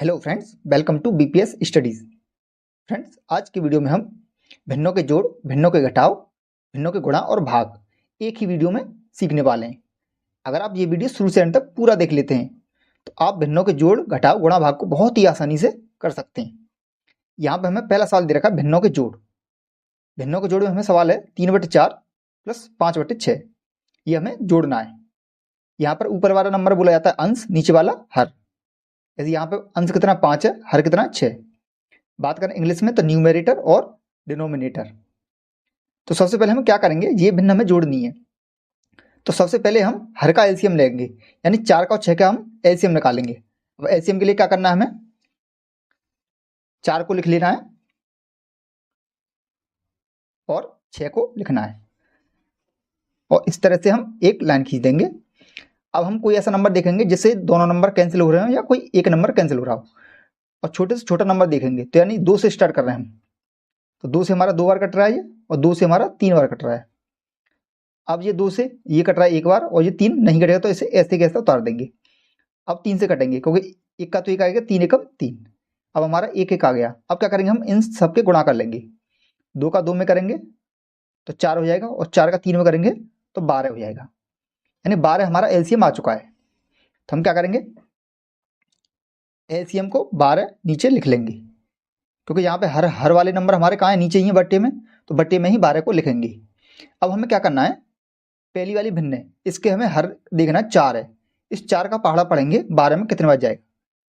Hello friends, welcome to BPS studies. Friends, आज की video में हम भिन्नों के जोड़, भिन्नों के घटाव, भिन्नों के गुणा और भाग एक ही वीडियो में सीखने वाले हैं। अगर आप ये वीडियो शुरू से अंत तक पूरा देख लेते हैं तो आप भिन्नों के जोड़, घटाव, गुणा, भाग को बहुत ही आसानी से कर सकते हैं। यहाँ पर हमें पहला सवाल दे रखा है भिन्नों के जोड़। भिन्नों के जोड़ में हमें सवाल है 3/4 प्लस 5/6। ये हमें जोड़ना है। यहाँ पर ऊपर वाला नंबर बोला जाता है अंश, नीचे वाला हर। जैसे यहाँ पे अंश कितना 5 है, हर कितना 6। बात करें इंग्लिश में तो न्यूमेरेटर और डिनोमिनेटर। तो सबसे पहले हम क्या करेंगे, ये भिन्न हमें जोड़नी है। तो सबसे पहले हम हर का एलसीएम लेंगे, यानी 4 का और 6 का हम एलसीएम निकालेंगे। अब एलसीएम के लिए क्या करना है, हमें 4 को लिख लेना है और 6 को लिखना है, और इस तरह से हम एक लाइन खींच देंगे। अब हम कोई ऐसा नंबर देखेंगे जिससे दोनों नंबर कैंसिल हो रहे हो या कोई एक नंबर कैंसिल हो रहा हो, और छोटे से छोटा नंबर देखेंगे। तो यानी 2 से स्टार्ट कर रहे हैं हम, तो 2 से हमारा 2 बार कट रहा है ये, और 2 से हमारा 3 बार कट रहा है। अब ये 2 से ये कट रहा है एक बार, और ये 3 नहीं कटेगा तो इसे ऐसे कैसे उतार देंगे। अब 3 से कटेंगे क्योंकि एक का तो एक आएगा, 3 एकम 3। अब हमारा एक एक आ गया। अब क्या करेंगे, हम इन सबके गुणा कर लेंगे। 2 का 2 में करेंगे तो 4 हो जाएगा, और 4 का 3 में करेंगे तो 12 हो जाएगा। यानी 12 हमारा एलसीएम आ चुका है। तो हम क्या करेंगे, एलसीएम को 12 नीचे लिख लेंगे, क्योंकि यहाँ पे हर वाले नंबर हमारे कहाँ है, नीचे ही है बट्टे में, तो बट्टे में ही 12 को लिखेंगे। अब हमें क्या करना है, पहली वाली भिन्न है, इसके हमें हर देखना है 4 है। इस 4 का पहाड़ा पढ़ेंगे 12 में कितने बार जाएगा।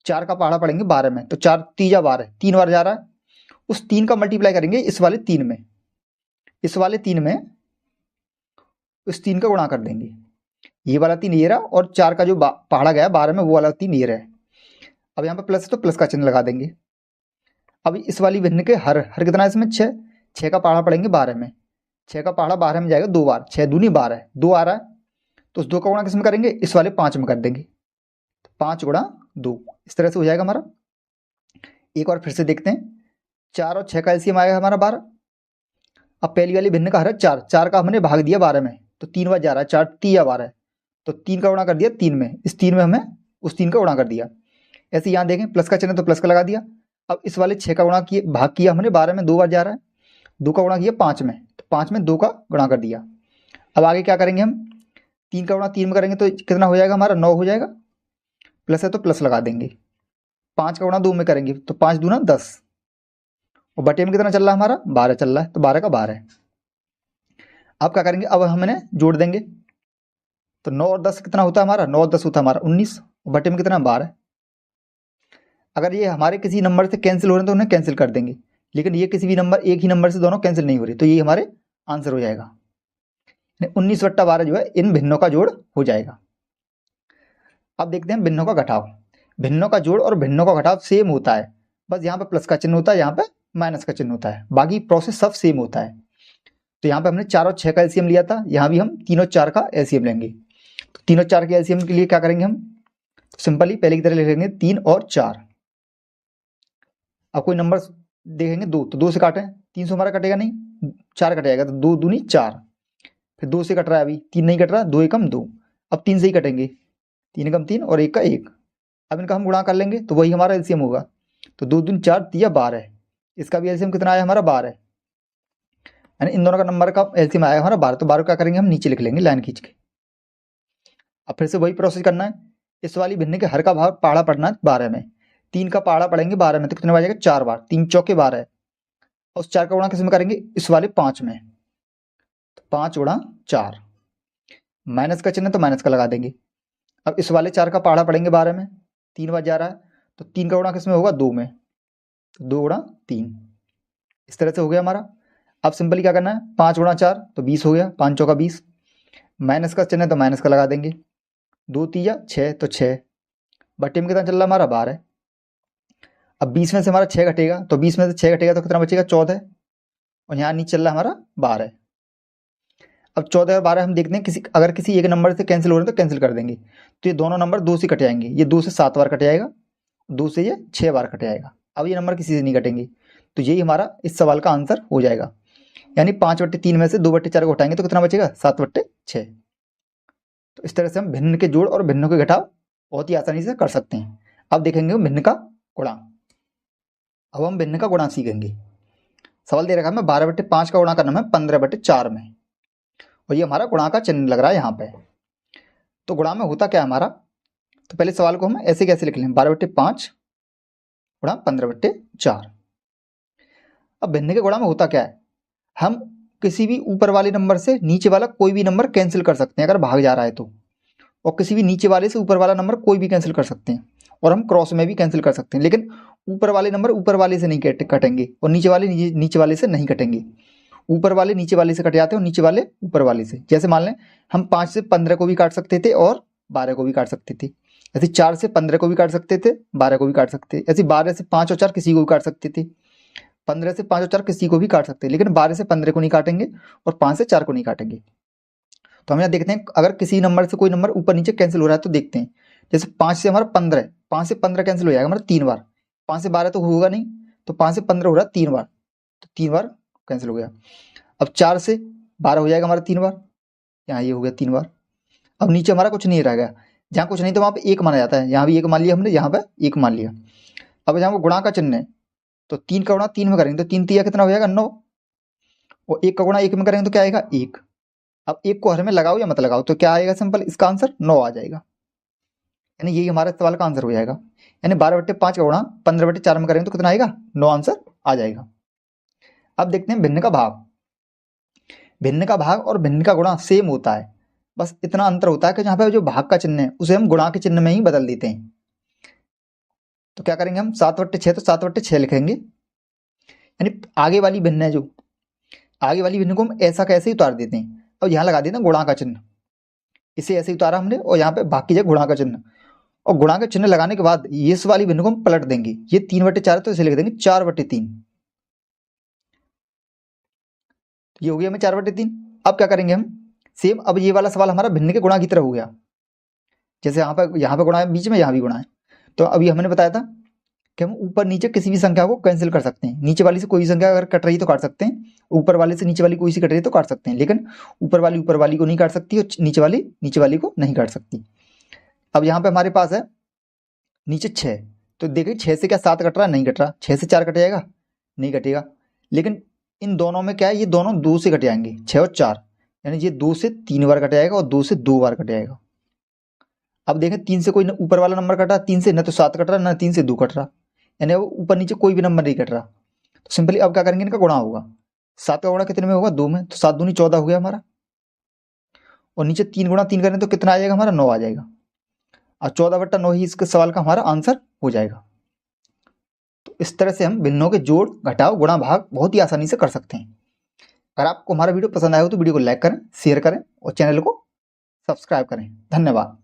4 का पहाड़ा पढ़ेंगे 12 में, तो 4 तीजा 12, 3 बार जा रहा है। उस 3 का मल्टीप्लाई करेंगे इस वाले 3 में, इस वाले 3 में उस 3 का गुणा कर देंगे। ये वाला 3 ये रहा, और 4 का जो पहाड़ा गया 12 में वो वाला 3 ये रहा। अब यहाँ पे प्लस है तो प्लस का चिन्ह लगा देंगे। अब इस वाली भिन्न के हर कितना है, इसमें 6। 6 का पहाड़ा पढ़ेंगे 12 में, 6 का पहाड़ा 12 में जाएगा 2 बार, 6 दूनी 12, 2 आ रहा है। तो उस 2 का गुणा किस में करेंगे, इस वाले 5 में कर देंगे। तो 5 गुणा 2, इस तरह से हो जाएगा हमारा। एक बार फिर से देखते हैं, 4 और 6 का एलसीएम आएगा हमारा 12। अब पहली वाली भिन्न का हर है 4, 4 का हमने भाग दिया 12 में, तो 3 बार जा रहा है, 4 3 12, तो 3 का गुणा कर दिया 3 में, इस 3 में हमें उस 3 का गुणा कर दिया। ऐसे यहाँ देखें प्लस का चिन्ह तो प्लस का लगा दिया। अब इस वाले 6 का गुणा किए, भाग किया हमने 12 में, 2 बार जा रहा है, 2 का गुणा किया 5 में, तो 5 में 2 का गुणा कर दिया। अब आगे क्या करेंगे, हम 3 का गुणा 3 में करेंगे तो कितना हो जाएगा हमारा, 9 हो जाएगा। प्लस है तो प्लस लगा देंगे। 5 का गुणा 2 में करेंगे तो 5 दूना 10, और बटे में कितना चल रहा है हमारा, 12 चल रहा है, तो 12 का 12। अब क्या करेंगे, अब हमने जोड़ देंगे। तो 9 और 10 कितना होता है हमारा, 9 और 10 होता है हमारा 19, और बटे में कितना 12। अगर ये हमारे किसी नंबर से कैंसिल हो रहे हैं तो उन्हें कैंसिल कर देंगे, लेकिन ये किसी भी नंबर, एक ही नंबर से दोनों कैंसिल नहीं हो रही, तो ये हमारे आंसर हो जाएगा। 19/12 जो है इन भिन्नों का जोड़ हो जाएगा। अब देखते हैं भिन्नों का घटाव। भिन्नों का जोड़ और भिन्नों का घटाव सेम होता है, बस यहाँ पे प्लस का चिन्ह होता है, यहाँ पे माइनस का चिन्ह होता है, बाकी प्रोसेस सब सेम होता है। तो यहाँ पे हमने 4 और 6 का एलसीएम लिया था, यहाँ भी हम 3 और 4 का एलसीएम लेंगे। तो 3 और 4 के एलसीएम के लिए क्या करेंगे, हम सिंपली पहले की तरह लिखेंगे 3 और 4। अब कोई नंबर देखेंगे 2, तो 2 से काटें, 3 से हमारा कटेगा नहीं, 4 कटेगा, तो 2 दूनी 4। फिर 2 से कट रहा है, अभी 3 नहीं कट रहा, 2 एकम 2। अब 3 से ही कटेंगे, 3 एकम 3 और 1 का 1। अब इनका हम गुणा कर लेंगे तो वही हमारा एलसीएम होगा। तो 2 दूनी 4 तिया 12, इसका भी एलसीएम कितना आया हमारा 12, यानी इन दोनों का नंबर का एलसीएम आया हमारा 12। तो 12 क्या करेंगे, हम नीचे लिख लेंगे लाइन खींच के। अब फिर से वही प्रोसेस करना है, इस वाली भिन्न के हर का भाग पहाड़ा पढ़ना है 12 में। 3 का पहाड़ा पढ़ेंगे 12 में, तो कितने बार जाएगा, 4 बार, 3 चौके 12, और उस 4 का गुणा किस में करेंगे, इस वाले 5 में, तो 5 गुणा 4, माइनस का चिन्ह तो माइनस का लगा देंगे। अब इस वाले 4 का पहाड़ा पढ़ेंगे 12 में, 3 बार जा रहा है, तो 3 का गुणा किस में होगा, 2 में, तो 2 गुणा 3, इस तरह से हो गया हमारा। अब सिंपली क्या करना है, 5 गुणा 4 तो 20 हो गया, 5 चौका 20, माइनस का चिन्ह तो माइनस का लगा देंगे। 2 तीया 6, तो 6, बटे में कितना चल रहा है हमारा 12। अब 20 में से हमारा 6 घटेगा, तो 20 में से 6 घटेगा तो कितना बचेगा, 14, और यहाँ नीचे चल रहा है हमारा 12। अब 14 और 12 हम देखते हैं, अगर किसी एक नंबर से कैंसिल हो रहे हैं तो कैंसिल कर देंगे। तो ये दोनों नंबर 2 से कट जाएंगे, ये 2 से 7 बार कट जाएगा, 2 से ये 6 बार कट जाएगा। अब ये नंबर किसी से नहीं कटेंगे, तो यही हमारा इस सवाल का आंसर हो जाएगा। यानी 5/3 में से 2/4 को हटाएंगे तो कितना बचेगा, 7/6। तो इस तरह से हम भिन्न के जोड़ और भिन्नों के घटाव बहुत ही आसानी से कर सकते हैं। अब देखेंगे भिन्न का गुणा। अब हम भिन्न का गुणा सीखेंगे। सवाल दे रखा है, मैं 12/5 का गुणा करना है 15/4 में, और ये हमारा गुणा का चिन्ह लग रहा है यहाँ पे। तो गुणा में होता क्या है हमारा, तो पहले सवाल को हम ऐसे कैसे लिख लें, 12/5 गुणा 15/4। अब भिन्न के गुणा में होता क्या है, हम किसी भी ऊपर वाले नंबर से नीचे वाला कोई भी नंबर कैंसिल कर सकते हैं अगर भाग जा रहा है तो, और किसी भी नीचे वाले से ऊपर वाला नंबर कोई भी कैंसिल कर सकते हैं, और हम क्रॉस में भी कैंसिल कर सकते हैं। लेकिन ऊपर वाले नंबर ऊपर वाले से नहीं कटेंगे, और नीचे वाले नीचे वाले से नहीं कटेंगे। ऊपर वाले नीचे वाले से कट जाते हैं और नीचे वाले ऊपर वाले से। जैसे मान लें हम 5 से 15 को भी काट सकते थे और 12 को भी काट सकते थे, ऐसे 4 से 15 को भी काट सकते थे, 12 को भी काट सकते थे, ऐसे 12 से 5 और 4 किसी को भी काट सकते थे, 15 से 5 और 4 किसी को भी काट सकते हैं, लेकिन 12 से 15 को नहीं काटेंगे और 5 से 4 को नहीं काटेंगे। तो हम यहाँ देखते हैं अगर किसी नंबर से कोई नंबर ऊपर नीचे कैंसिल हो रहा है तो देखते हैं, जैसे 5 से हमारा 15 है, 5 से 15 कैंसिल हो जाएगा हमारा 3 बार, 5 से 12 तो होगा नहीं, तो 5 से 15 हो रहा है 3 बार, तो 3 बार कैंसिल हो गया। अब 4 से 12 हो जाएगा हमारा 3 बार, यहाँ ये हो गया 3 बार। अब नीचे हमारा कुछ नहीं रह गया, जहाँ कुछ नहीं तो वहाँ पे 1 माना जाता है, यहाँ भी 1 मान लिया हमने, यहाँ पे 1 मान लिया। अब जहाँ वो गुणा का चिन्ह है तो 3 का गुणा 3 में करेंगे तो 3 तिया कितना हो जाएगा 9, और 1 का गुणा 1 में करेंगे तो क्या आएगा 1। अब 1 को हर में लगाओ या मत लगाओ तो क्या आएगा, सिंपल इसका आंसर 9 आ जाएगा। यानी यही हमारे सवाल का आंसर हो जाएगा। यानी 12/5 का गुणा 15/4 में करेंगे तो कितना आएगा 9 आंसर आ जाएगा। अब देखते हैं भिन्न का भाग। भिन्न का भाग और भिन्न का गुणा सेम होता है, बस इतना अंतर होता है कि जहाँ पे जो भाग का चिन्ह है उसे हम गुणा के चिन्ह में ही बदल देते हैं। तो क्या करेंगे हम 7/6 तो 7/6 लिखेंगे, यानी आगे वाली भिन्न है जो आगे वाली भिन्न को हम ऐसा कैसे ही उतार देते हैं और यहाँ लगा देते हैं गुणा का चिन्ह, इसे ऐसे ही उतारा हमने और यहाँ पे भाग की जगह गुणा का चिन्ह, और गुणा का चिन्ह लगाने के बाद इस वाली भिन्न को हम पलट देंगे, ये 3/4 तो इसे लिख देंगे 4/3, ये हो गया हमें 4/3। अब क्या करेंगे हम सेम, अब ये वाला सवाल हमारा भिन्न के गुणा की तरह हो गया, जैसे यहाँ पे गुणा है बीच में, यहाँ भी गुणा है। तो अभी हमने बताया था कि हम ऊपर नीचे किसी भी संख्या को कैंसिल कर सकते हैं, नीचे वाली से कोई भी संख्या अगर कट रही तो काट सकते हैं, ऊपर वाले से नीचे वाली कोई सी कट रही तो काट सकते हैं, लेकिन ऊपर वाली को नहीं काट सकती और नीचे वाली को नहीं काट सकती। अब यहाँ पे हमारे पास है नीचे 6, तो देखिए 6 से क्या 7 कट रहा है, नहीं कट रहा, 6 से 4 कट जाएगा, नहीं कटेगा, लेकिन इन दोनों में क्या है, ये दोनों 2 से कट जाएंगे, 6 और 4, यानी ये 2 से 3 बार कट जाएगा और 2 से 2 बार कट जाएगा। अब देखें 3 से कोई ऊपर वाला नंबर कट रहा, 3 से न तो 7 कट रहा न 3 से 2 कट रहा, यानी ऊपर नीचे कोई भी नंबर नहीं कट रहा। तो सिंपली अब क्या करेंगे, इनका गुणा होगा, 7 का गुणा कितने में होगा 2 में, तो 7 दूनी 14 हो गया हमारा, और नीचे 3 गुणा 3 करें तो कितना आ जाएगा हमारा 9 आ जाएगा, और 14/9 ही इसके सवाल का हमारा आंसर हो जाएगा। तो इस तरह से हम भिन्नों के जोड़ घटाव गुणा भाग बहुत ही आसानी से कर सकते हैं। अगर आपको हमारा वीडियो पसंद आया हो तो वीडियो को लाइक करें, शेयर करें और चैनल को सब्सक्राइब करें। धन्यवाद।